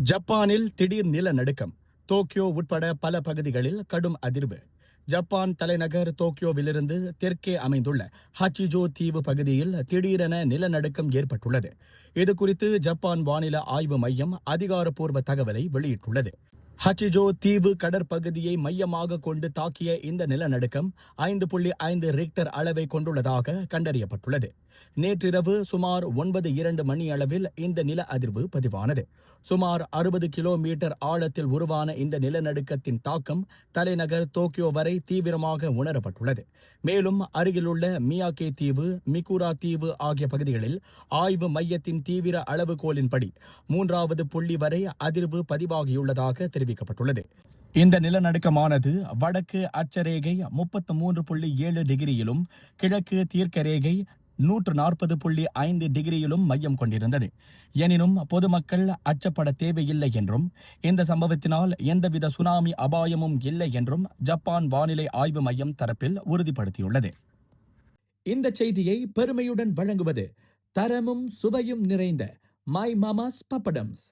ஜப்பானில் திடீர் நிலநடுக்கம். டோக்கியோ உட்பட பல பகுதிகளில் கடும் அதிர்வு. ஜப்பான் தலைநகர் டோக்கியோவிலிருந்து தெற்கே அமைந்துள்ள ஹச்சிஜோ தீவு பகுதியில் திடீரென நிலநடுக்கம் ஏற்பட்டுள்ளது. இதுகுறித்து ஜப்பான் வானிலை ஆய்வு மையம் அதிகாரப்பூர்வ தகவலை வெளியிட்டுள்ளது. ஹச்சிஜோ தீவு கடற்பகுதியை மையமாக கொண்டு தாக்கிய இந்த நிலநடுக்கம் 5.5 ரிக்டர் அளவை கொண்டுள்ளதாக கண்டறியப்பட்டுள்ளது. நேற்றிரவு சுமார் 9:02 மணி அளவில் இந்த நில அதிர்வு பதிவானது. சுமார் 60 கிலோமீட்டர் ஆழத்தில் உருவான இந்த நிலநடுக்கத்தின் தாக்கம் தலைநகர் டோக்கியோ வரை தீவிரமாக உணரப்பட்டுள்ளது. மேலும் அருகிலுள்ள மியாகே தீவு, மிகுரா தீவு ஆகிய பகுதிகளில் ஆய்வு மையத்தின் தீவிர அளவுகோலின்படி 3வது புள்ளி வரை அதிர்வு பதிவாகியுள்ளதாக தெரிவிக்கப்பட்டுள்ளது. இந்த நிலநடுக்கமானது வடக்கு அட்சரேகை 33.7 டிகிரியிலும் கிழக்கு தீர்க்கரேகை 140.5 டிகிரியிலும் மையம் கொண்டிருந்தது. எனினும் பொதுமக்கள் அச்சப்பட தேவையில்லை என்றும் இந்த சம்பவத்தினால் எந்தவித சுனாமி அபாயமும் இல்லை என்றும் ஜப்பான் வானிலை ஆய்வு மையம் தரப்பில் உறுதிப்படுத்தியுள்ளது. இந்த செய்தியை பெருமையுடன் வழங்குவது தரமும் சுவையும் நிறைந்த மை மாமாஸ் பப்படம்ஸ்.